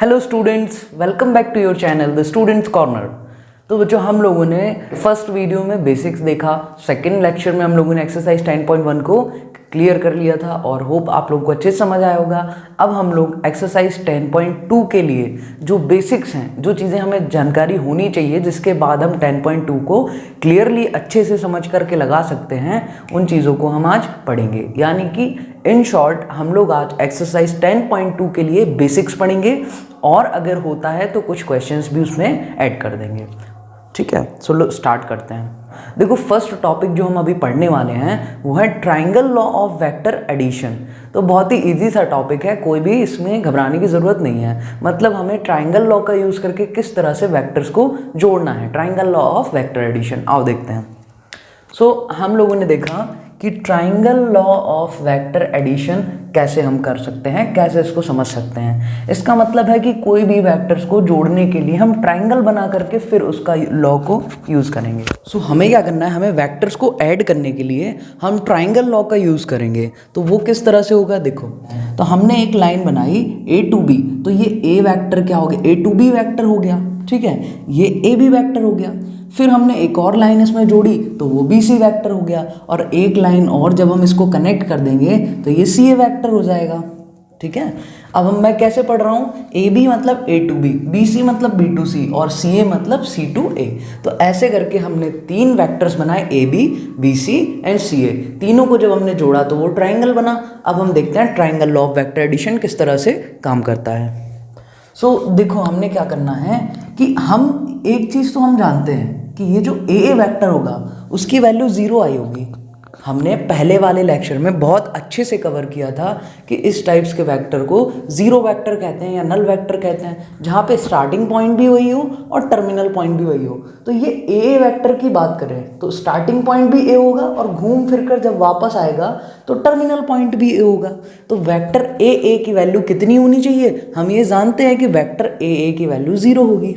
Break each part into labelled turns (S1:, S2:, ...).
S1: Hello students, welcome back to your channel the students corner. तो बच्चों, हम लोगों ने फर्स्ट वीडियो में बेसिक्स देखा, सेकंड लेक्चर में हम लोगों ने एक्सरसाइज 10.1 को क्लियर कर लिया था और होप आप लोगों को अच्छे से समझ आया होगा। अब हम लोग एक्सरसाइज 10.2 के लिए जो बेसिक्स हैं, जो चीज़ें हमें जानकारी होनी चाहिए जिसके बाद हम 10.2 को क्लियरली अच्छे से समझ करके लगा सकते हैं, उन चीज़ों को हम आज पढ़ेंगे। यानी कि इन शॉर्ट हम लोग आज एक्सरसाइज 10.2 के लिए बेसिक्स पढ़ेंगे और अगर होता है तो कुछ क्वेश्चंस भी उसमें ऐड कर देंगे। ठीक है, चलो स्टार्ट करते हैं। देखो, फर्स्ट टॉपिक जो हम अभी पढ़ने वाले हैं वो है triangle law of vector addition. तो बहुत ही इजी सा टॉपिक है, कोई भी इसमें घबराने की ज़रूरत नहीं है। मतलब हमें ट्राइंगल लॉ का यूज़ करके किस तरह से वेक्टर्स को जोड़ना है, triangle law of vector addition. आओ देखते हैं। हम लोगों ने देखा कि triangle law of vector addition कैसे हम कर सकते हैं, कैसे इसको समझ सकते हैं। इसका मतलब है कि कोई भी वेक्टर्स को जोड़ने के लिए हम ट्राइंगल बना करके फिर उसका लॉ को यूज़ करेंगे। हमें क्या करना है, हमें वेक्टर्स को ऐड करने के लिए हम ट्राइंगल लॉ का यूज़ करेंगे। तो वो किस तरह से होगा, देखो। तो हमने एक लाइन बनाई A to B, तो ये A वेक्टर क्या हो गया, A to B वेक्टर हो गया। ठीक है, ये ए बी वेक्टर हो गया। फिर हमने एक और लाइन इसमें जोड़ी तो वो बी सी वेक्टर हो गया, और एक लाइन और जब हम इसको कनेक्ट कर देंगे तो ये सी ए वेक्टर हो जाएगा। ठीक है, अब मैं कैसे पढ़ रहा हूँ, ए बी मतलब ए टू बी, बी सी मतलब बी टू सी, और सी ए मतलब सी टू ए। तो ऐसे करके हमने तीन वेक्टर्स बनाए, A B, B C and C A. तीनों को जब हमने जोड़ा तो वो ट्राइंगल बना। अब हम देखते हैं triangle law of vector addition किस तरह से काम करता है। देखो, हमने क्या करना है कि हम एक चीज़ तो हम जानते हैं कि ये जो ए वेक्टर होगा उसकी वैल्यू 0 आई होगी। हमने पहले वाले लेक्चर में बहुत अच्छे से कवर किया था कि इस टाइप्स के वेक्टर को जीरो वेक्टर कहते हैं या नल वेक्टर कहते हैं, जहाँ पे स्टार्टिंग पॉइंट भी वही हो और टर्मिनल पॉइंट भी वही हो। तो ये ए वेक्टर की बात करें तो स्टार्टिंग पॉइंट भी ए होगा और घूम फिर कर जब वापस आएगा तो टर्मिनल पॉइंट भी ए होगा। तो वेक्टर ए की वैल्यू कितनी होनी चाहिए, हम ये जानते हैं कि वेक्टर ए की वैल्यू 0 होगी,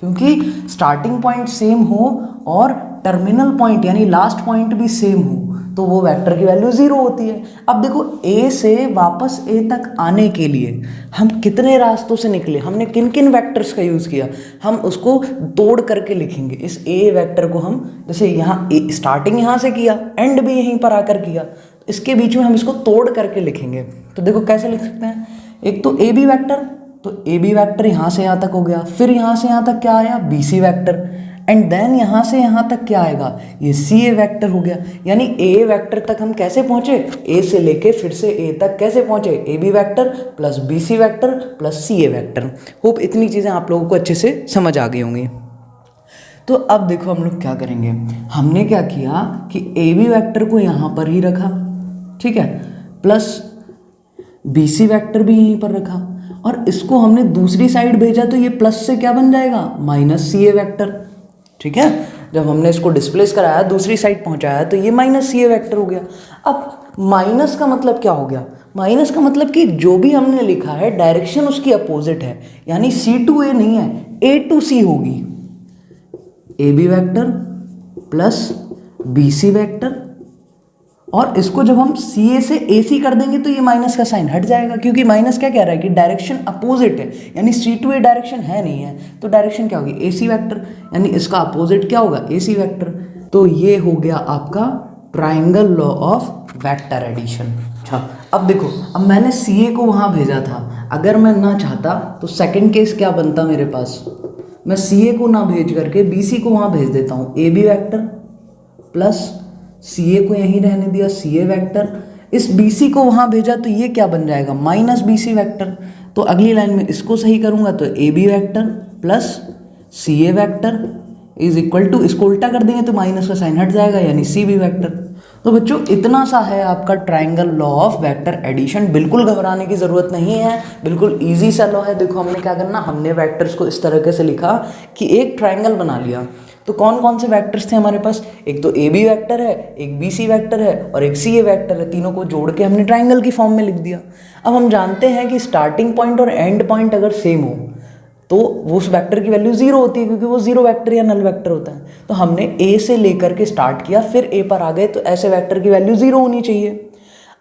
S1: क्योंकि स्टार्टिंग पॉइंट सेम हो और टर्मिनल पॉइंट यानी लास्ट पॉइंट भी सेम हो तो वो वेक्टर की वैल्यू 0 होती है। अब देखो, ए से वापस ए तक आने के लिए हम कितने रास्तों से निकले, हमने किन किन वेक्टर्स का यूज़ किया, हम उसको तोड़ करके लिखेंगे। इस ए वेक्टर को हम जैसे यहाँ स्टार्टिंग यहाँ से किया, एंड भी यहीं पर आकर किया, इसके बीच में हम इसको तोड़ करके लिखेंगे। तो देखो कैसे लिख सकते हैं, एक तो ए बी वैक्टर, तो ए बी वैक्टर यहाँ से यहाँ तक हो गया, फिर यहाँ से यहाँ तक क्या आया, B C vector, and then यहाँ से यहाँ तक क्या आएगा, ये सी ए वैक्टर हो गया। यानी ए वैक्टर तक हम कैसे पहुँचे, ए से लेके फिर से ए तक कैसे पहुँचे, A B vector plus B C vector plus C A vector. Hope इतनी चीज़ें आप लोगों को अच्छे से समझ आ गई होंगी। तो अब देखो हम लोग क्या करेंगे, हमने क्या किया कि ए बी वैक्टर को यहाँ पर ही रखा, ठीक है, प्लस बी सी वैक्टर भी यहीं पर रखा, और इसको हमने दूसरी साइड भेजा तो ये प्लस से क्या बन जाएगा, माइनस सी ए वैक्टर। ठीक है, जब हमने इसको डिस्प्लेस कराया, दूसरी साइड पहुंचाया तो ये माइनस सी ए वैक्टर हो गया। अब माइनस का मतलब क्या हो गया, माइनस का मतलब कि जो भी हमने लिखा है डायरेक्शन उसकी अपोजिट है, यानी सी टू ए नहीं है, ए टू सी होगी। A B vector plus B C vector, और इसको जब हम सी ए से ए सी कर देंगे तो ये माइनस का साइन हट जाएगा, क्योंकि माइनस क्या कह रहा है कि डायरेक्शन अपोजिट है, यानी सी टू ए डायरेक्शन है नहीं है, तो डायरेक्शन क्या होगी, ए सी वैक्टर, यानी इसका अपोजिट क्या होगा, ए सी वैक्टर। तो ये हो गया आपका triangle law of vector addition. अच्छा, अब देखो, अब मैंने सी ए को वहाँ भेजा था, अगर मैं ना चाहता तो सेकेंड केस क्या बनता मेरे पास, मैं सी ए को ना भेज करके बी सी को वहाँ भेज देता हूँ, ए बी वैक्टर प्लस सी ए को यहीं रहने दिया, सी ए वैक्टर, इस बी सी को वहाँ भेजा तो ये क्या बन जाएगा, माइनस बी सी वैक्टर। तो अगली लाइन में इसको सही करूँगा तो A B vector plus C A vector is equal to, इसको उल्टा कर देंगे तो माइनस का साइन हट जाएगा, यानी सी बी वैक्टर। तो बच्चों, इतना सा है आपका triangle law of vector addition. बिल्कुल घबराने की ज़रूरत नहीं है, बिल्कुल ईजी सा लॉ है। देखो हमने क्या करना, हमने वेक्टर्स को इस तरीके से लिखा कि एक ट्राइंगल बना लिया। तो कौन कौन से वेक्टर्स थे हमारे पास, एक तो ए बी वैक्टर है, एक बी सी वैक्टर है और एक सी ए वैक्टर है, तीनों को जोड़ के हमने ट्राइंगल की फॉर्म में लिख दिया। अब हम जानते हैं कि स्टार्टिंग पॉइंट और एंड पॉइंट अगर सेम हो तो वो उस वेक्टर की वैल्यू 0 होती है, क्योंकि वो जीरो वेक्टर या नल वेक्टर होता है। तो हमने ए से लेकर के स्टार्ट किया, फिर ए पर आ गए, तो ऐसे वेक्टर की वैल्यू 0 होनी चाहिए।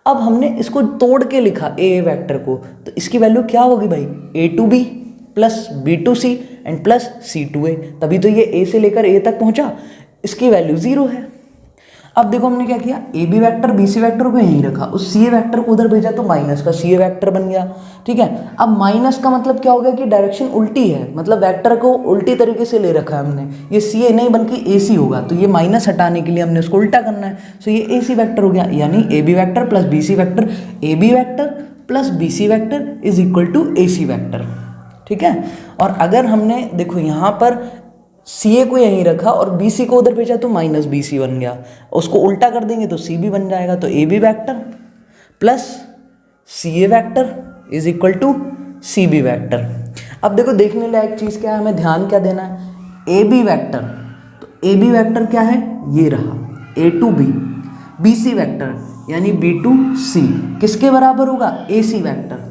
S1: अब हमने इसको तोड़ के लिखा ए वेक्टर को, तो इसकी वैल्यू क्या होगी भाई, A to B plus B2C and plus C2A, तभी तो ये A से लेकर A तक पहुंचा, इसकी वैल्यू 0 है। अब देखो हमने क्या किया, A B vector B C vector को यहीं रखा, उस सी ए वैक्टर को उधर भेजा तो माइनस का सी ए वैक्टर बन गया, ठीक है। अब माइनस का मतलब क्या हो गया कि डायरेक्शन उल्टी है, मतलब वैक्टर को उल्टी तरीके से ले रखा है हमने, ये सी ए नहीं बल्कि ए सी होगा, तो ये माइनस हटाने के लिए हमने उसको उल्टा करना है, सो ये ए सी वैक्टर हो गया, यानी A B vector plus B C vector, A B vector plus B C vector is equal to A C vector, ठीक है। और अगर हमने देखो यहाँ पर सी ए को यहीं रखा और बी सी को उधर भेजा तो माइनस बी सी बन गया, उसको उल्टा कर देंगे तो सी बी बन जाएगा, तो A B vector plus C A vector is equal to C B vector. अब देखो देखने लायक चीज़ क्या है, हमें ध्यान क्या देना है, ए बी वैक्टर, तो ए बी वैक्टर क्या है, ये रहा A to B, B C vector यानी बी टू सी किसके बराबर होगा, ए सी वैक्टर,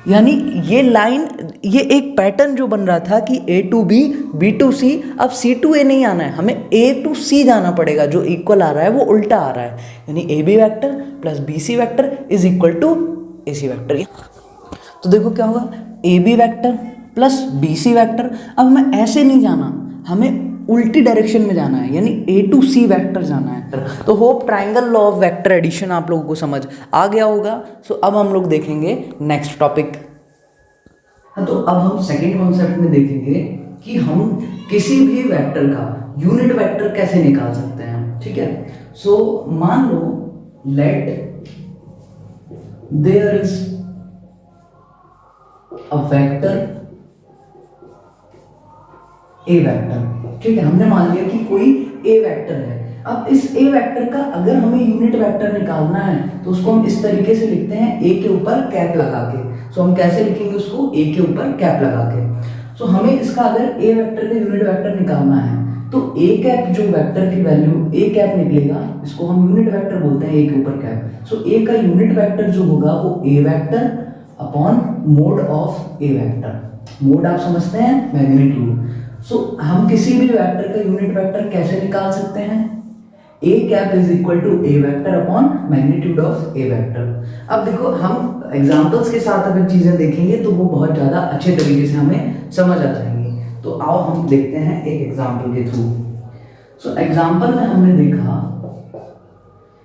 S1: यानी ये लाइन, ये एक पैटर्न जो बन रहा था कि ए टू बी बी टू सी, अब सी टू ए नहीं आना है, हमें ए टू सी जाना पड़ेगा, जो इक्वल आ रहा है वो उल्टा आ रहा है, यानी A B vector plus B C vector is equal to A C vector. तो देखो क्या होगा, A B vector plus B C vector, अब हमें ऐसे नहीं जाना, हमें उल्टी डायरेक्शन में जाना है, यानी ए टू सी वैक्टर जाना है। तो hope triangle law of vector addition आप लोगों को समझ आ गया होगा। सो अब हम लोग देखेंगे नेक्स्ट टॉपिक। हाँ, तो अब हम सेकंड कॉन्सेप्ट में देखेंगे कि हम किसी भी वेक्टर का यूनिट वेक्टर कैसे निकाल सकते हैं, ठीक है। सो मान लो let there is a vector A vector, ठीक है, हमने मान लिया कि कोई ए वेक्टर है। अब इस ए वेक्टर का अगर हमें यूनिट वेक्टर निकालना है तो उसको हम इस तरीके से लिखते हैं, ए के ऊपर कैप लगा के। सो हम कैसे लिखेंगे उसको, ए के ऊपर कैप लगा के। सो हमें इसका अगर ए वेक्टर का यूनिट वेक्टर निकालना है तो ए कैप जो वेक्टर की वैल्यू ए कैप निकलेगा, इसको हम यूनिट वेक्टर बोलते हैं, ए के ऊपर कैप। सो ए का यूनिट वेक्टर जो होगा वो A vector upon mod of A vector. Mod आप समझते हैं, मैग्नीट्यूड। सो हम किसी भी वेक्टर का यूनिट वेक्टर कैसे निकाल सकते हैं, A cap is equal to A vector upon magnitude of A vector. अब देखो हम एग्जांपल्स के साथ अगर चीजें देखेंगे तो वो बहुत ज्यादा अच्छे तरीके से हमें समझ आ जाएंगी। तो आओ हम देखते हैं एक एग्जांपल के थ्रू। सो एग्जांपल में हमने देखा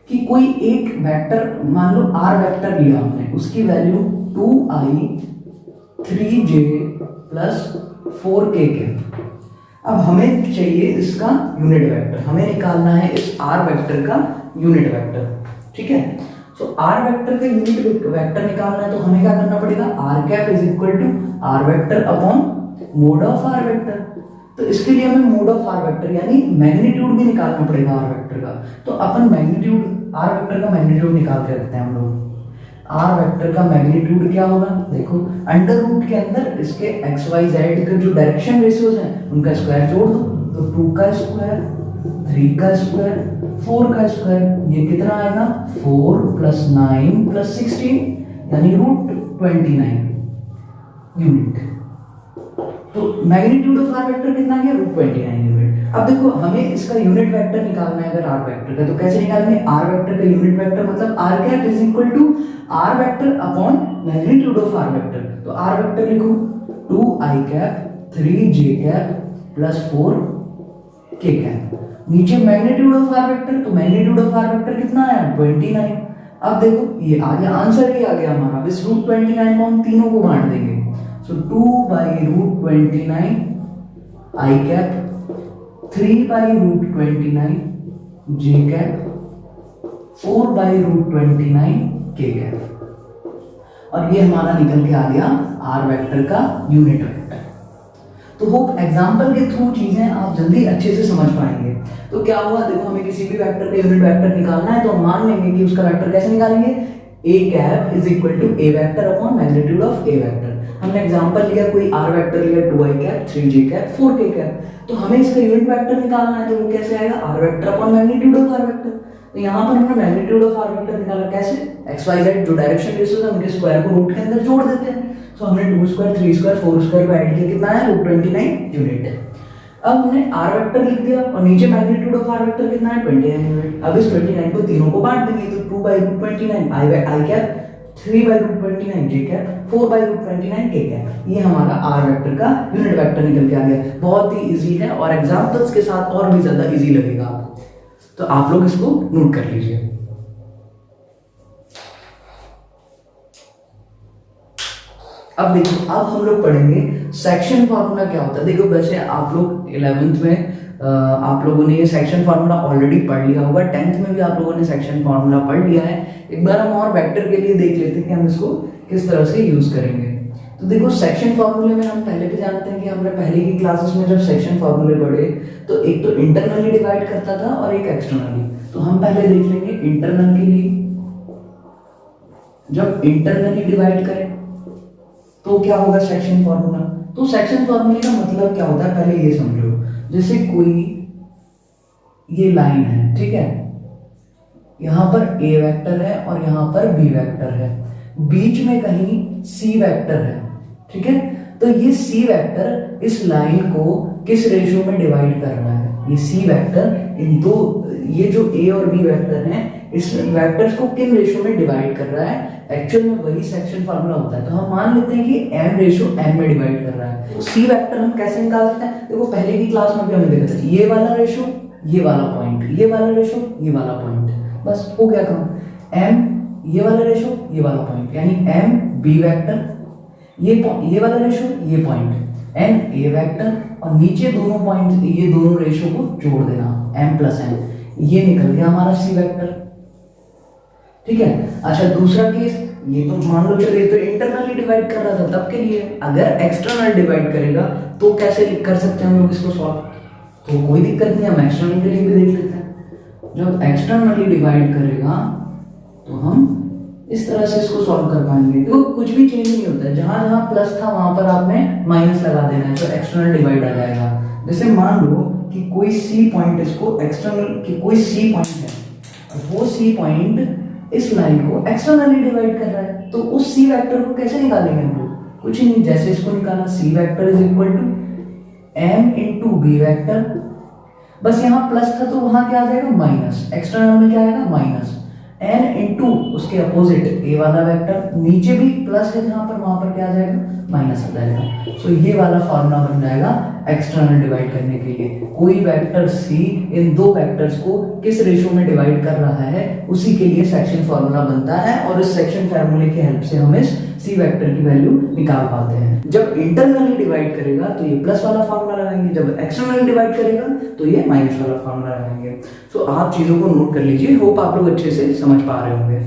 S1: कि कोई एक वेक्टर, मान लो आर वेक्टर लिया हमने, उसकी value 2i 3j plus 4k के। अब हमें चाहिए इसका यूनिट वेक्टर, हमें निकालना है इस आर वेक्टर का यूनिट वेक्टर, ठीक है। सो आर वेक्टर का यूनिट वेक्टर निकालना है तो हमें क्या करना पड़ेगा, R cap is equal to R vector upon mod of R vector. तो इसके लिए हमें मोड ऑफ आर वेक्टर यानी मैग्नीट्यूड भी निकालना पड़ेगा आर वेक्टर का। तो अपन मैग्नीट्यूड, आर वेक्टर का मैग्नीट्यूड निकाल के रखते हैं हम लोग। आर वेक्टर का मैग्नीट्यूड क्या होगा, देखो अंडर रूट के अंदर इसके एक्स वाई जेड के जो डायरेक्शन रेशियोज हैं उनका स्क्वायर जोड़ दो, तो 2 का स्क्वायर, 3 का स्क्वायर, 4 का स्क्वायर, ये कितना आएगा 4 प्लस 9 प्लस 16 यानी √29 यूनिट। तो मैग्नीट्यूड ऑफ आर वेक्टर कितना गया, √29 यूनिट। अब देखो हमें इसका यूनिट वेक्टर निकालना है अगर आर वेक्टर का, तो कैसे निकालेंगे, आर वेक्टर का यूनिट वेक्टर मतलब R cap is equal to R vector upon magnitude of R vector. तो आर वेक्टर लिखो 2i cap 3j cap plus 4k cap. नीचे मैग्नीट्यूड ऑफ आर वेक्टर, तो मैग्नीट्यूड ऑफ आर वेक्टर कितना आया 29। अब देखो ये आ गया, आंसर ही आ गया हमारा। इस √29 को हम तीनों को बांट देंगे। सो 2/√29 i cap, 3/√29 j cap, 4/√29 k cap. और ये हमारा निकल के आ गया आर वेक्टर का यूनिट वेक्टर। तो होप एग्जांपल के थ्रू चीजें आप जल्दी अच्छे से समझ पाएंगे। तो क्या हुआ, देखो हमें किसी भी वेक्टर का यूनिट वेक्टर निकालना है तो हम मान लेंगे कि उसका वेक्टर कैसे निकालेंगे, a cap is equal to a vector upon magnitude of a vector. हमने एग्जांपल लिया, कोई r वेक्टर लिया 2i cap 3j cap 4k cap. तो हमें इसका यूनिट वेक्टर निकालना है तो वो कैसे आएगा, r vector upon magnitude of r vector. तो यहाँ पर हमने मैग्नीट्यूड ऑफ r वेक्टर निकाला, कैसे, x y z जो डायरेक्शन रेशियोज है उनके स्क्वायर को रूट के अंदर जोड़ देते हैं। तो हमने 2 स्क्वायर 3 स्क्वायर 4 स्क्वायर को ऐड किया, कितना है √29 यूनिट। अब हमने r वेक्टर लिख दिया और नीचे मैग्नीट्यूड ऑफ r वेक्टर कितना है 29 यूनिट। अब इस 29 को तीनों को बांट देंगे, तो 2/√29 i कैप 3/√29 जे कैप 4/√29 के कैप। ये हमारा आर वेक्टर का यूनिट वेक्टर निकल के आ गया। बहुत ही इजी है और एग्जांपल्स के साथ और भी ज्यादा इजी लगेगा आपको, तो आप लोग इसको नोट कर लीजिए। अब देखो, अब हम लोग पढ़ेंगे सेक्शन फार्मूला क्या होता है। देखो वैसे आप लोग 11th में आप लोगों ने ये सेक्शन फार्मूला ऑलरेडी पढ़ लिया होगा, 10th में भी आप लोगों ने सेक्शन फार्मूला पढ़ लिया है। एक बार हम और वेक्टर के लिए देख लेते हैं कि हम इसको किस तरह से यूज करेंगे। तो देखो सेक्शन फार्मूले में हम पहले भी जानते हैं कि हमने पहले की क्लासेस में जब सेक्शन फार्मूले पढ़े तो एक तो इंटरनली डिवाइड करता था और एक एक्सटर्नली। तो हम पहले देख लेंगे इंटरनल के लिए। जब इंटरनली डिवाइड करें तो क्या होगा सेक्शन फार्मूला। तो सेक्शन फार्मूले का मतलब क्या होता है पहले ये समझो। जैसे कोई ये लाइन है, ठीक है, यहां पर ए वेक्टर है और यहां पर बी वेक्टर है, बीच में कहीं सी वेक्टर है, ठीक है। तो ये सी वेक्टर इस लाइन को किस रेशियो में डिवाइड कर रहा है, ये सी वेक्टर इन दो, ये जो ए और बी वेक्टर हैं इस वेक्टर्स को किन रेशियो में डिवाइड कर रहा है। एक्चुअल में वही सेक्शन फार्मूला होता है। तो हम मान लेते हैं कि m रेशियो n में डिवाइड कर रहा है। तो सी वेक्टर हम कैसे निकाल सकते हैं। देखो पहले की क्लास में भी हमने देखा था, ये वाला रेशियो, ये वाला पॉइंट, ये वाला रेशियो, ये वाला पॉइंट, बस हो गया काम। m ये वाला रेशियो, ये वाला पॉइंट, यानी m b वेक्टर, ये वाला रेशियो, ये पॉइंट, n a वेक्टर, और नीचे दोनों पॉइंट, ये दोनों रेशियो को जोड़ देना m प्लस n, ये निकल गया हमारा सी वेक्टर, ठीक है। अच्छा दूसरा केस, ये तो मान लो चलिए तो इंटरनली डिवाइड कर रहा था तब के लिए। अगर एक्सटर्नल डिवाइड करेगा तो कैसे कर सकते हैं हम लोग इसको सॉल्व। तो कोई दिक्कत नहीं, हम एक्सटर्नल के लिए भी देख लेते हैं। जब एक्सटर्नली डिवाइड करेगा तो हम इस तरह से इसको सॉल्व कर पाएंगे। देखो कुछ भी चेंज नहीं होता है, जहां जहां प्लस था वहां पर आपने माइनस लगा देना है तो एक्सटर्नल डिवाइड आ जाएगा। जैसे मान लो कि कोई सी पॉइंट, इसको एक्सटर्नल की कोई सी पॉइंट है, वो सी पॉइंट इस लाइन को एक्सटर्नली डिवाइड कर रहा है, तो उस सी वेक्टर को कैसे निकालेंगे हम लोग। कुछ नहीं, जैसे इसको निकाला, C vector is equal to m into B vector, बस यहाँ प्लस था तो वहां क्या आ जाएगा माइनस, एक्सटर्नल में क्या आएगा माइनस, n इंटू उसके अपोजिट ए वाला वेक्टर, नीचे भी प्लस है जहां पर, वहां पर क्या आ जाएगा माइनस आ जाएगा। सो ये वाला फॉर्मूला बन जाएगा एक्सटर्नल डिवाइड करने के लिए। कोई वेक्टर c इन दो वेक्टर्स को किस रेशियो में डिवाइड कर रहा है उसी के लिए सेक्शन फार्मूला बनता है, और इस सेक्शन फार्मूले की हेल्प से हम इस सी वेक्टर की वैल्यू निकाल पाते हैं। जब इंटरनली डिवाइड करेगा तो ये प्लस वाला फार्मूला लगाएंगे, जब एक्सटर्नली डिवाइड करेगा तो ये माइनस वाला फार्मूला लगाएंगे। सो आप चीजों को नोट कर लीजिए, होप आप लोग अच्छे से समझ पा रहे होंगे।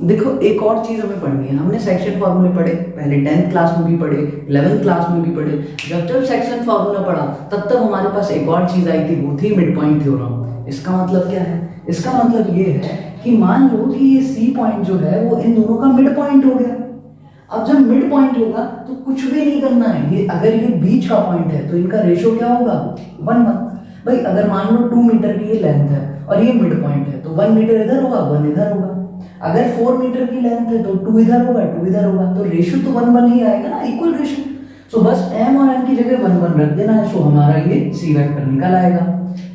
S1: देखो एक और चीज हमें पढ़नी है, हमने सेक्शन फार्मूले पढ़े, पहले 10th क्लास में भी पढ़े, 11th क्लास में भी पढ़े। जब सेक्शन फार्मूला पढ़ा तब तक हमारे पास एक और चीज आई थी, वो थी मिड पॉइंट थ्योरम। इसका मतलब क्या है, इसका मतलब ये है कि मान लो कि ये सी पॉइंट जो है वो इन दोनों का मिड पॉइंट हो गया। अब जब मिड पॉइंट होगा तो कुछ भी नहीं करना है, ये अगर ये बीच का पॉइंट है तो इनका रेशियो क्या होगा 1:1। भाई अगर मान लो 2 मीटर की ये लेंथ है और ये मिड पॉइंट है तो 1 मीटर इधर होगा 1 इधर होगा। अगर 4 मीटर की लेंथ है तो 2 इधर होगा 2 इधर होगा, तो रेशियो तो 1:1 ही आएगा ना, इक्वल रेशियो। सो बस m और n की जगह 1:1 रख देना है। सो हमारा ये सी वेक्टर निकल आएगा।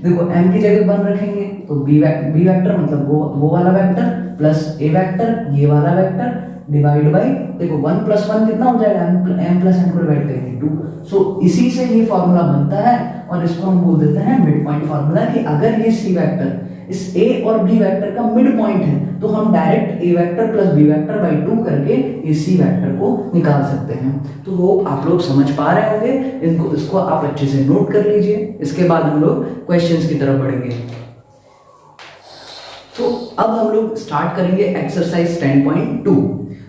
S1: देखो m की जगह 1 रखेंगे तो बी वेक्टर मतलब वो वाला वेक्टर प्लस ए वेक्टर ये वाला वेक्टर डिवाइड बाई, देखो 1 + 1 कितना हो जाएगा, m + n को डिवाइड करेंगे 2। सो इसी से ये फॉर्मूला बनता है और इसको हम बोल देते हैं मिड पॉइंट फॉर्मूला, कि अगर ये सी वेक्टर इस a और b वेक्टर का मिड पॉइंट है तो हम direct a vector plus b vector by 2 करके ये c वेक्टर को निकाल सकते हैं। तो वो आप लोग समझ पा रहे होंगे, इसको आप अच्छे से नोट कर लीजिए। इसके बाद हम लोग क्वेश्चंस की तरफ बढ़ेंगे। तो अब हम लोग स्टार्ट करेंगे एक्सरसाइज 10.2।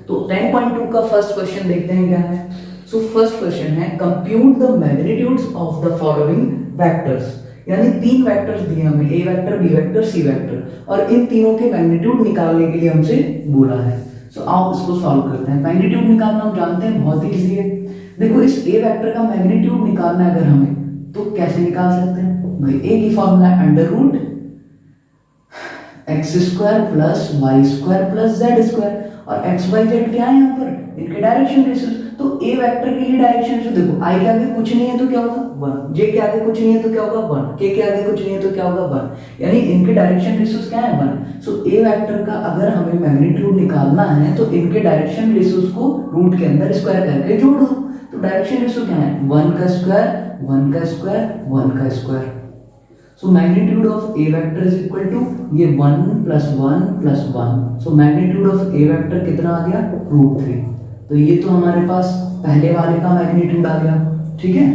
S1: तो 10.2 का फर्स्ट क्वेश्चन देखते हैं क्या है। सो फर्स्ट क्वेश्चन है compute the magnitudes of the following vectors, यानी 3 वेक्टर्स दिए हमें, A vector B vector C vector, और इन तीनों के मैग्नीट्यूड निकालने के लिए हमसे बोला है। सो आप इसको सॉल्व करते हैं। मैग्नीट्यूड निकालना हम जानते हैं, बहुत ही इजी है। देखो इस ए वेक्टर का मैग्नीट्यूड निकालना है अगर हमें, तो कैसे निकाल सकते हैं भाई, ए की फॉर्मूला है √x² + y² + z², और x y z क्या है यहाँ पर इनके डायरेक्शन रेशियोज। तो ए वेक्टर के लिए डायरेक्शन रेशियो देखो, आई के आगे कुछ नहीं है तो क्या होगा 1, जे के आगे कुछ नहीं है तो क्या होगा 1, के आगे कुछ नहीं है तो क्या होगा 1, यानी इनके डायरेक्शन रेशियोज क्या है 1। सो ए वेक्टर का अगर हमें मैग्नीट्यूड निकालना है तो इनके डायरेक्शन रेशियोज को रूट के अंदर स्क्वायर करके जोड़ दो। तो डायरेक्शन रेशियो क्या है 1 का स्क्वायर 1 का स्क्वायर 1 का square. So magnitude of A vector is equal to ये 1 plus 1 plus 1। So magnitude of A vector कितना आ गया √3। तो ये तो हमारे पास पहले वाले का मैग्नीट्यूड आ गया, ठीक है।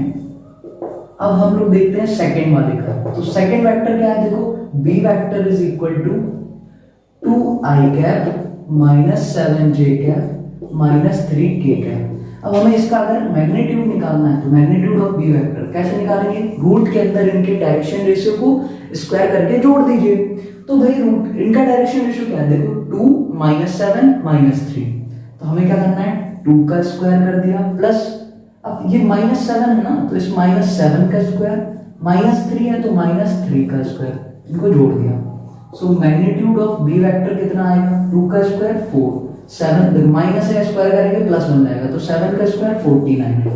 S1: अब हम लोग देखते हैं सेकंड वाले का। तो सेकंड वेक्टर क्या है देखो, B vector is equal to 2i cap minus 7j cap minus 3k cap. अब हमें इसका अगर मैग्नीट्यूड निकालना है तो मैग्नीट्यूड ऑफ बी वेक्टर कैसे निकालेंगे, रूट के अंदर इनके डायरेक्शन रेशियो को स्क्वायर करके जोड़ दीजिए। तो भाई रूट इनका डायरेक्शन रेशियो क्या है देखो 2 माइनस 7 माइनस 3। तो हमें क्या करना है 2 का स्क्वायर कर दिया प्लस, अब ये -7 है ना तो इस -7 का स्क्वायर, -3 है तो -3 का स्क्वायर, इनको जोड़ दिया। So magnitude of B vector कितना आएगा 2 का स्क्वायर 4, 7 माइनस है स्क्वायर करेंगे प्लस बन जाएगा तो 7 का स्क्वायर 49,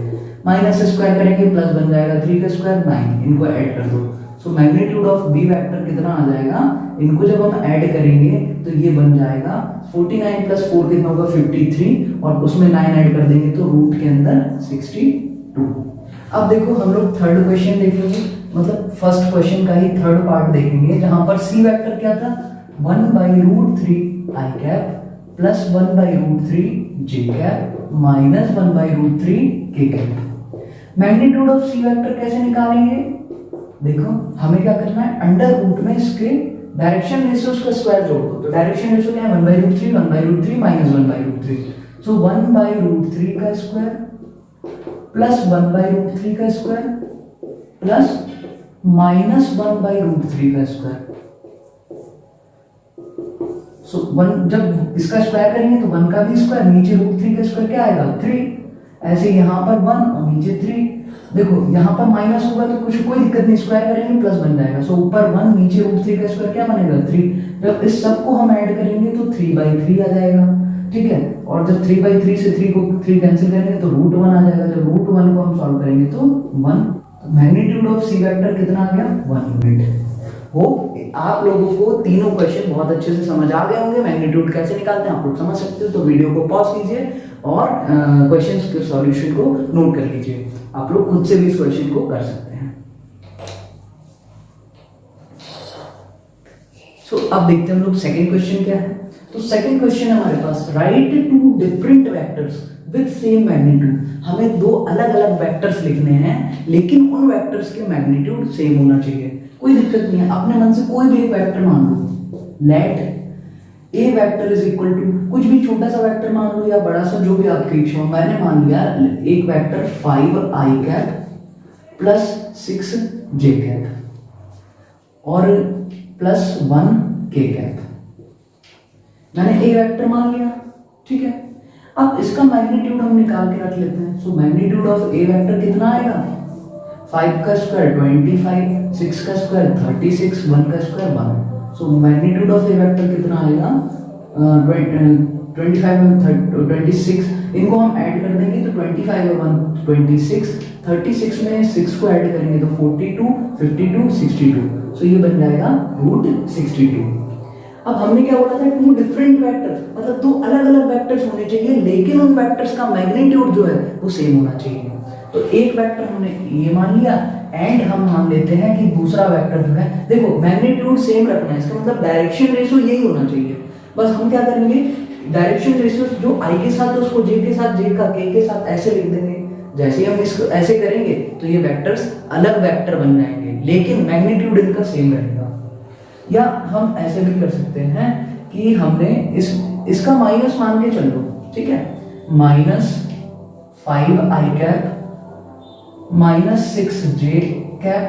S1: माइनस स्क्वायर करेंगे प्लस बन जाएगा 3 का स्क्वायर 9, इनको ऐड कर दो। So magnitude of B vector कितना आ जाएगा, इनको जब हम ऐड करेंगे तो ये बन जाएगा 49 प्लस 4 कितना होगा 53, और उसमें 9 ऐड कर देंगे तो रूट के अंदर 62। अब देखो हम लोग थर्ड क्वेश्चन देखेंगे, मतलब फर्स्ट क्वेश्चन का ही थर्ड पार्ट देखेंगे, जहां पर सी वेक्टर क्या था 1/√3 I cap plus 1/√3 J cap minus 1/√3 K cap. Magnitude of C vector कैसे निकालेंगे, देखो हमें क्या करना है अंडर रूट में इसके डायरेक्शन रेशियोज का स्क्वायर जोड़ दो। तो डायरेक्शन रेशियो क्या है 1/√3 1/√3 माइनस 1/√3। सो 1/√3 का स्क्वायर प्लस 1/√3 का स्क्वायर प्लस माइनस 1/√3 का स्क्वायर। सो 1 जब इसका स्क्वायर करेंगे तो 1 का भी स्क्वायर, नीचे √3 का स्क्वायर क्या आएगा 3, ऐसे यहाँ पर 1 और नीचे 3। देखो यहाँ पर माइनस होगा तो कुछ कोई दिक्कत नहीं, स्क्वायर करेंगे प्लस बन जाएगा। सो ऊपर 1 नीचे √3 का स्क्वायर क्या बनेगा 3। जब इस सब को हम ऐड करेंगे तो 3/3 आ जाएगा, ठीक है। और जब 3/3 से 3 को 3 कैंसिल करेंगे तो √1 आ जाएगा। जब √1 को हम सॉल्व करेंगे तो 1। मैग्नीट्यूड ऑफ सी वेक्टर कितना आ गया 1 यूनिट। होप आप लोगों को तीनों क्वेश्चन बहुत अच्छे से समझ आ गए होंगे। मैग्नीट्यूड कैसे निकालते हैं आप लोग समझ सकते हो, तो वीडियो को पॉज कीजिए और क्वेश्चंस के सॉल्यूशन को नोट कर लीजिए। आप लोग खुद से भी इस क्वेश्चन को कर सकते हैं। सो अब देखते हैं हम लोग सेकंड क्वेश्चन क्या है। तो सेकंड क्वेश्चन हमारे पास write 2 different vectors with same magnitude. हमें 2 अलग अलग वेक्टर्स लिखने हैं लेकिन उन वेक्टर्स के मैग्नीट्यूड सेम होना चाहिए। कोई दिक्कत नहीं है, अपने मन से कोई भी एक वेक्टर मान लो। Let A vector is equal to कुछ भी छोटा सा वेक्टर मान लो या बड़ा सा, जो भी आपकी इच्छा हो। मैंने मान लिया एक vector 5i cap plus 6j cap और प्लस 1k कैप। मैंने ए वेक्टर मान लिया, ठीक है। अब इसका मैग्नीट्यूड हम निकाल के रख लेते हैं। सो मैग्नीट्यूड ऑफ ए वेक्टर कितना आएगा 5 का स्क्वायर 25, 6 का स्क्वायर 36, 1 का square 1। So magnitude of A vector कितना आएगा 25 और 26, इनको हम ऐड कर देंगे तो 25 और 1 26, 36 में 6 को ऐड करेंगे तो 42, 52, 62। सो ये बन जाएगा √62। अब हमने क्या बोला था 2 डिफरेंट वेक्टर्स, मतलब 2 अलग अलग वेक्टर्स होने चाहिए लेकिन उन वेक्टर्स का मैग्नीट्यूड जो है वो सेम होना चाहिए। तो एक वेक्टर हमने ये मान लिया एंड हम मान लेते हैं कि दूसरा वेक्टर जो है, देखो मैग्नीट्यूड सेम रखना है, इसका मतलब डायरेक्शन रेशियो यही होना चाहिए। बस हम क्या करेंगे डायरेक्शन रेशियो जो आई के साथ है उसको जे के साथ, जे का के साथ ऐसे लिख देंगे। जैसे ही हम इसको ऐसे करेंगे तो ये वेक्टर्स अलग वेक्टर बन जाएंगे लेकिन मैग्नीट्यूड इनका सेम रहेगा। या हम ऐसे भी कर सकते हैं कि हमने इसका माइनस मान के चलो, ठीक है, -5i cap minus 6j cap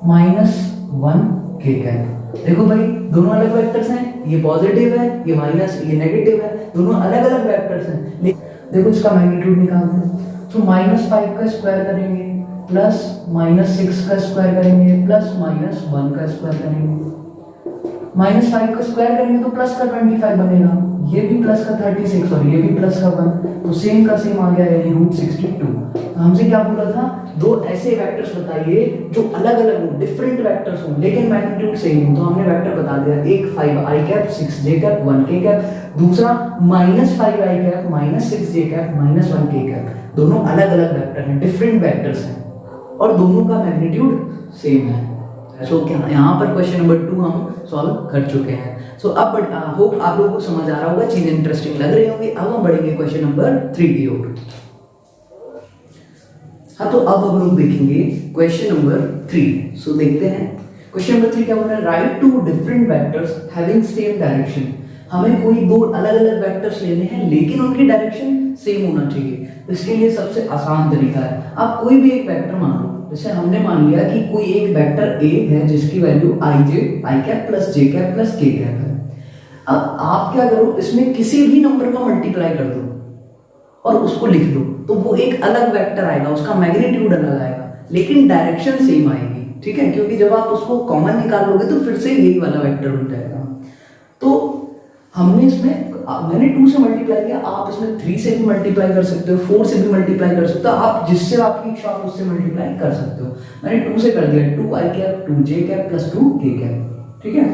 S1: minus 1k cap. देखो भाई दोनों अलग वेक्टर्स हैं, ये पॉजिटिव है ये माइनस, ये नेगेटिव है, दोनों अलग अलग वेक्टर्स हैं। देखो इसका मैग्नीट्यूड निकालते हैं। तो -5 का स्क्वायर करेंगे प्लस -6 का स्क्वायर करेंगे प्लस -1 का स्क्वायर करेंगे। -5 का स्क्वायर करेंगे तो प्लस का 25 बनेगा, ये भी प्लस का 36 और ये भी प्लस का 1, तो सेम का सेम आ गया यानी √62। तो हमसे क्या बोला था, दो ऐसे वेक्टर्स बताइए जो अलग अलग हो, डिफरेंट वेक्टर्स हो लेकिन मैग्नीट्यूड सेम हो। तो हमने वेक्टर बता दिया, एक 5i cap 6j cap 1k cap, दूसरा -5i cap -6j cap -1k cap. दोनों अलग अलग वेक्टर हैं, डिफरेंट वेक्टर्स हैं और दोनों का मैग्नीट्यूड सेम है। सो क्या यहाँ पर क्वेश्चन नंबर 2 हम सॉल्व कर चुके हैं। सो अब होप आप लोगों को समझ आ रहा होगा, चीजें इंटरेस्टिंग लग रही होंगी। अब हम बढ़ेंगे क्वेश्चन नंबर 3 की ओर। हाँ, तो अब हम लोग देखेंगे क्वेश्चन नंबर 3। सो देखते हैं क्वेश्चन नंबर 3 क्या बोल रहा है, write two different vectors having same direction. हमें कोई दो अलग अलग वेक्टर्स लेने हैं लेकिन उनकी डायरेक्शन सेम होना चाहिए। तो इसके लिए सबसे आसान तरीका है, आप कोई भी एक वेक्टर मान लो। जैसे हमने मान लिया कि कोई एक वेक्टर a है जिसकी value i cap plus j cap plus k cap है। अब आप क्या करो, इसमें किसी भी नंबर का मल्टीप्लाई कर दो और उसको लिख दो, तो वो एक अलग वेक्टर आएगा, उसका मैग्नीट्यूड अलग आएगा लेकिन डायरेक्शन सेम आएगी। ठीक है, क्योंकि जब आप उसको कॉमन निकाल लोगे तो फिर से यही वाला वेक्टर बन जाएगा। तो हमने इसमें मैंने 2 से मल्टीप्लाई किया, आप इसमें 3 से भी मल्टीप्लाई कर सकते हो, 4 से भी मल्टीप्लाई कर सकते हो, आप जिससे आपकी इच्छा हो उससे मल्टीप्लाई कर सकते हो। मैंने 2 से कर दिया, 2i cap 2j cap plus 2k cap. ठीक है,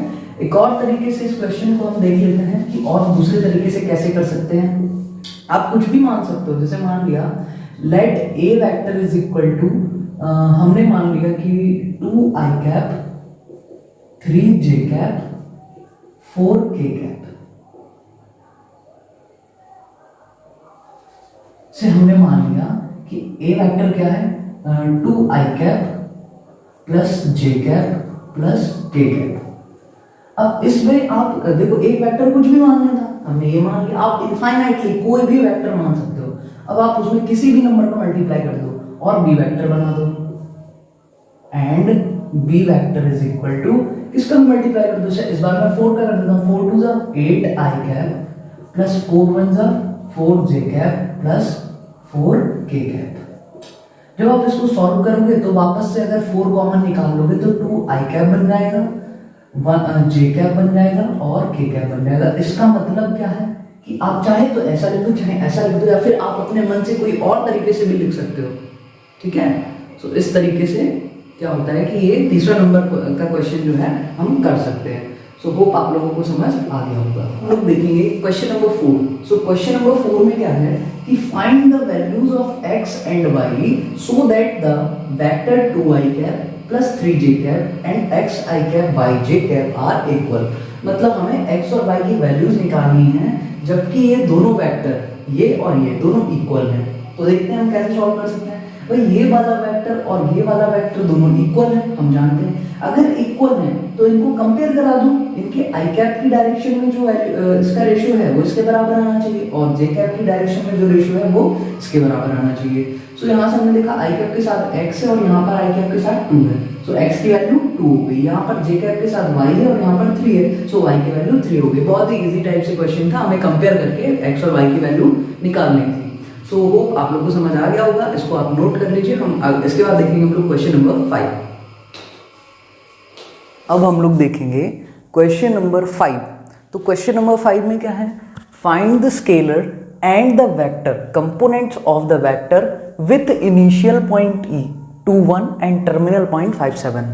S1: एक और तरीके से इस क्वेश्चन को हम देख लेते हैं कि और दूसरे तरीके से कैसे कर सकते हैं। आप कुछ भी मान सकते हो, जैसे मान लिया let a vector is equal to, हमने मान लिया कि 2i cap 3j cap 4k cap से हमने मान लिया कि a वेक्टर क्या है, 2i cap plus j cap plus k cap. अब इसमें आप देखो एक वेक्टर कुछ भी मान लेना, हमने ये मान लिया, आप इनफाइनाइटली कोई भी वेक्टर मान सकते हो। अब आप उसमें किसी भी नंबर को मल्टीप्लाई कर दो और b वेक्टर बना दो, and b vector is equal to किसका मल्टीप्लाई कर दो। इस बार मैं 4 का कर देता हूँ, 4 2 जा 8i कैप प्लस 4 1 जा 4j cap plus 4k cap. जब आप इसको सॉल्व करोगे तो वापस से अगर 4 कॉमन निकाल लोगे तो 2i कैप बन जाएगा, 1j कैप बन जाएगा और k कैप बन जाएगा। इसका मतलब क्या है कि आप चाहे तो ऐसा लिख दो, चाहे ऐसा लिख दो, या फिर आप अपने मन से कोई और तरीके से भी लिख सकते हो। ठीक है, तो इस तरीके से क्या होता है कि ये तीसरा नंबर का क्वेश्चन जो है हम कर सकते हैं। सो होप आप लोगों को समझ आ गया होगा। हम लोग देखेंगे question number 4। So question number 4 में क्या है कि find the values of x and y so that the vector 2i cap plus 3j cap and xi cap yj cap are equal. मतलब हमें x और y की वैल्यूज निकालनी है जबकि ये दोनों वेक्टर ये और ये दोनों इक्वल हैं। तो देखते हैं हम कैसे सॉल्व कर सकते हैं। भाई ये वाला वेक्टर और ये वाला वेक्टर दोनों इक्वल है, हम जानते हैं। अगर इक्वल है तो इनको कंपेयर करा दूं, इनके आई कैप की डायरेक्शन में जो इसका रेशियो है वो इसके बराबर आना चाहिए और जे कैप की डायरेक्शन में जो रेशियो है वो इसके बराबर आना चाहिए। सो यहाँ से हमने देखा आई कैप के साथ x है और यहाँ पर आई कैप के साथ 2 है, सो x की वैल्यू 2 हो गई। यहाँ पर जे कैप के साथ y है और यहाँ पर 3 है, सो y की वैल्यू 3 हो गई। बहुत ही इजी टाइप से क्वेश्चन था, हमें कंपेयर करके x और y की वैल्यू निकालनी थी। सो होप आप लोगों को समझ आ गया होगा, इसको आप नोट कर लीजिए। हम इसके बाद देखेंगे हम लोग क्वेश्चन नंबर 5। अब हम लोग देखेंगे क्वेश्चन नंबर 5। तो क्वेश्चन नंबर 5 में क्या है, find the scalar and the vector components of the vector with initial point e 21 and terminal point 57।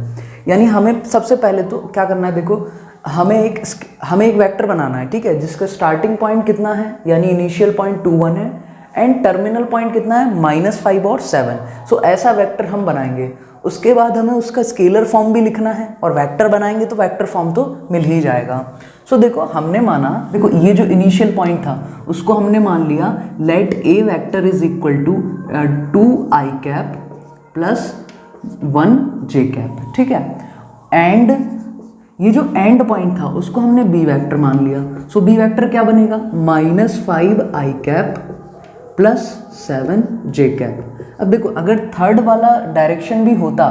S1: यानी हमें सबसे पहले तो क्या करना है, देखो हमें एक वेक्टर बनाना है, ठीक है, जिसका स्टार्टिंग पॉइंट कितना है यानी इनिशियल पॉइंट 21 है एंड टर्मिनल पॉइंट कितना है -5 और 7। सो ऐसा वेक्टर हम बनाएंगे। उसके बाद हमें उसका स्केलर फॉर्म भी लिखना है और वेक्टर बनाएंगे तो वेक्टर फॉर्म तो मिल ही जाएगा। सो देखो हमने माना, देखो ये जो इनिशियल पॉइंट था उसको हमने मान लिया let A vector is equal to 2i cap plus 1j cap, ठीक है। एंड ये जो एंड पॉइंट था उसको हमने बी वेक्टर मान लिया। सो बी वेक्टर क्या बनेगा, -5i cap plus 7j cap. अब देखो अगर थर्ड वाला डायरेक्शन भी होता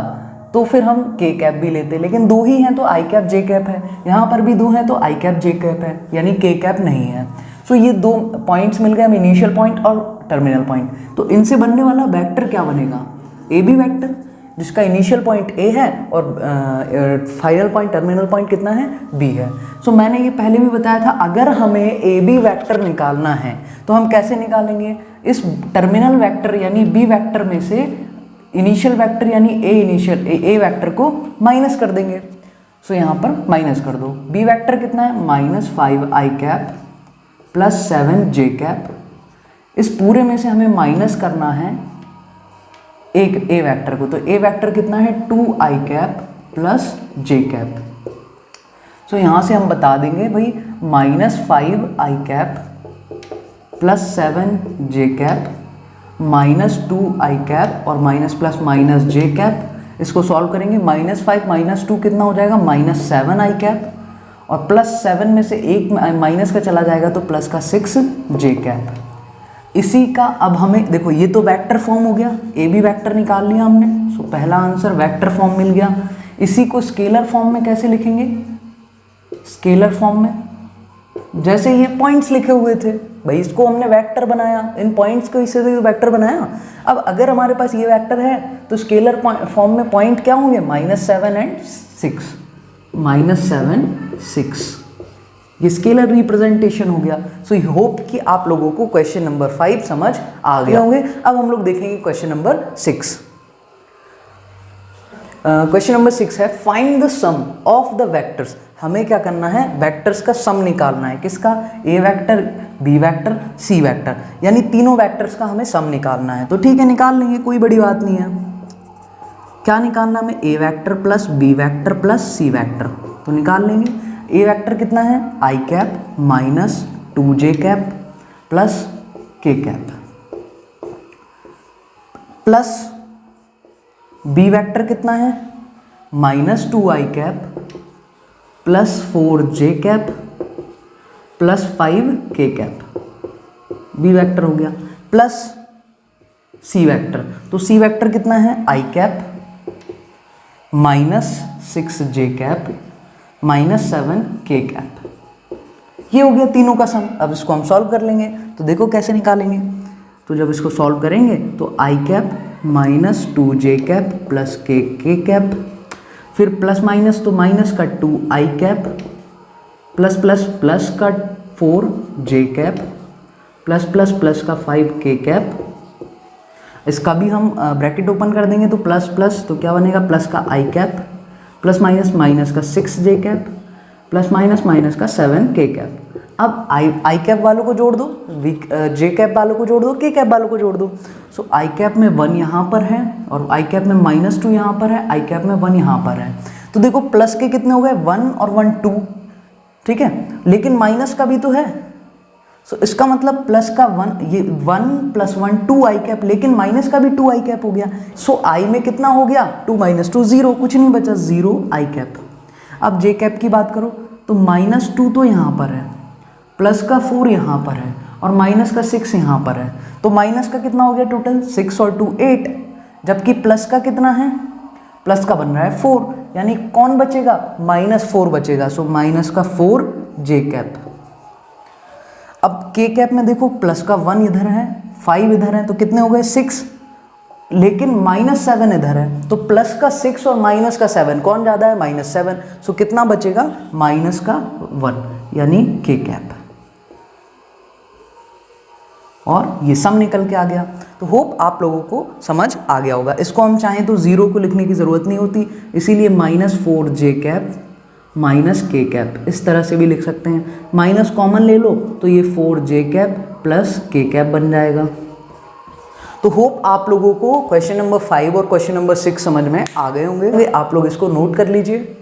S1: तो फिर हम k कैप भी लेते, लेकिन 2 ही हैं तो i कैप j कैप है, यहाँ पर भी 2 हैं तो i कैप j कैप है, यानी k कैप नहीं है। सो ये 2 पॉइंट्स मिल गए हमें, इनिशियल पॉइंट और टर्मिनल पॉइंट। तो इनसे बनने वाला वेक्टर क्या बनेगा, ए बी वेक्टर। जिसका इनिशियल पॉइंट ए है और फाइनल पॉइंट, टर्मिनल पॉइंट कितना है, बी है। सो मैंने ये पहले भी बताया था, अगर हमें ए बी वैक्टर निकालना है तो हम कैसे निकालेंगे, इस टर्मिनल वैक्टर यानी बी वैक्टर में से इनिशियल वैक्टर यानी ए वैक्टर को माइनस कर देंगे। सो यहाँ पर माइनस कर दो। बी वैक्टर कितना है, -5i प्लस 7j। इस पूरे में से हमें माइनस करना है एक ए वैक्टर को, तो ए वैक्टर कितना है, 2i प्लस j। सो यहाँ से हम बता देंगे भाई -5i प्लस 7j -2i और माइनस प्लस माइनस j। इसको सॉल्व करेंगे, -5 -2 कितना हो जाएगा, -7i और प्लस 7 में से एक माइनस का चला जाएगा तो प्लस का 6j। इसी का अब हमें देखो, ये तो वेक्टर फॉर्म हो गया, ए बी वैक्टर निकाल लिया हमने। सो पहला आंसर वेक्टर फॉर्म मिल गया। इसी को स्केलर फॉर्म में कैसे लिखेंगे, स्केलर फॉर्म में जैसे ये पॉइंट्स लिखे हुए थे भाई, इसको हमने वेक्टर बनाया, इन पॉइंट्स को इससे वेक्टर बनाया। अब अगर हमारे पास ये वेक्टर है तो स्केलर फॉर्म में पॉइंट क्या होंगे, -7 और 6, -7 6, ये स्केलर रिप्रेजेंटेशन हो गया। सो आई होप कि आप लोगों को क्वेश्चन नंबर 5 समझ आ गए होंगे। अब हम लोग देखेंगे क्वेश्चन नंबर 6। क्वेश्चन नंबर 6 है, find the sum of the vectors. हमें क्या करना है, वेक्टर्स का सम निकालना है। किसका, ए vector, B vector, C vector, यानी तीनों वेक्टर्स का हमें सम निकालना है। तो ठीक है, निकाल लेंगे, कोई बड़ी बात नहीं है। क्या निकालना हमें, A vector plus B vector plus C vector. तो निकाल लेंगे। ए वेक्टर कितना है, i minus 2j plus k plus B vector कितना है, -2i plus 4j plus 5k। B vector हो गया, प्लस सी वेक्टर। तो सी वेक्टर कितना है, i minus 6j minus 7k। ये हो गया तीनों का सम। अब इसको हम सॉल्व कर लेंगे। तो देखो कैसे निकालेंगे। तो जब इसको सॉल्व करेंगे तो i minus 2j plus k, फिर प्लस माइनस तो माइनस का 2i प्लस प्लस प्लस का 4j प्लस प्लस प्लस का 5k। इसका भी हम ब्रैकेट ओपन कर देंगे तो प्लस प्लस तो क्या बनेगा, प्लस का i प्लस माइनस माइनस का 6j प्लस माइनस माइनस का 7k। अब आई कैप वालों को जोड़ दो, जे कैप वालों को जोड़ दो, के कैप वालों को जोड़ दो। सो आई कैप में 1 यहाँ पर है और आई कैप में -2 यहाँ पर है, आई कैप में 1 यहाँ पर है। तो देखो प्लस के कितने हो गए, 1 और 1 2, ठीक है, लेकिन माइनस का भी तो है। सो इसका मतलब प्लस का 1, ये 1 + 1 2 आई कैप, लेकिन माइनस का भी 2 आई कैप हो गया। सो आई में कितना हो गया, 2 - 2 0, कुछ नहीं बचा, 0 आई कैप। अब जे कैप की बात करो तो -2 तो यहाँ पर है, प्लस का 4 यहाँ पर है और माइनस का 6 यहाँ पर है। तो माइनस का कितना हो गया टोटल, 6 और 2 8, जबकि प्लस का कितना है, प्लस का बन रहा है 4, यानी कौन बचेगा, -4 बचेगा। सो माइनस का 4 जे कैप। अब के कैप में देखो प्लस का 1 इधर है, 5 इधर है, तो कितने हो गए 6, लेकिन -7 इधर है, तो प्लस का 6 और माइनस का 7 कौन ज़्यादा है, -7। सो कितना बचेगा, माइनस का 1, यानी के कैप। और ये सम निकल के आ गया। तो होप आप लोगों को समझ आ गया होगा। इसको हम चाहें तो 0 को लिखने की ज़रूरत नहीं होती, इसीलिए -4j माइनस के कैप इस तरह से भी लिख सकते हैं। माइनस कॉमन ले लो तो ये 4j प्लस के कैप बन जाएगा। तो होप आप लोगों को क्वेश्चन नंबर 5 और क्वेश्चन नंबर 6 समझ में आ गए होंगे। आप लोग इसको नोट कर लीजिए।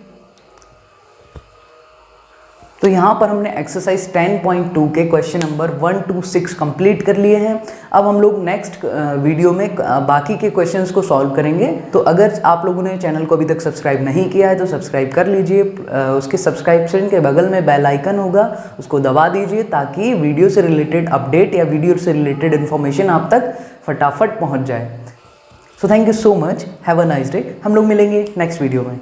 S1: तो यहाँ पर हमने एक्सरसाइज 10.2 के क्वेश्चन नंबर 1 to 6 कंप्लीट कर लिए हैं। अब हम लोग नेक्स्ट वीडियो में बाकी के क्वेश्चंस को सॉल्व करेंगे। तो अगर आप लोगों ने चैनल को अभी तक सब्सक्राइब नहीं किया है तो सब्सक्राइब कर लीजिए। उसके सब्सक्रिप्शन के बगल में बेल आइकन होगा, उसको दबा दीजिए ताकि वीडियो से रिलेटेड अपडेट या वीडियो से रिलेटेड इन्फॉर्मेशन आप तक फटाफट पहुँच जाए। So thank you so much, have a nice day. हम लोग मिलेंगे नेक्स्ट वीडियो में।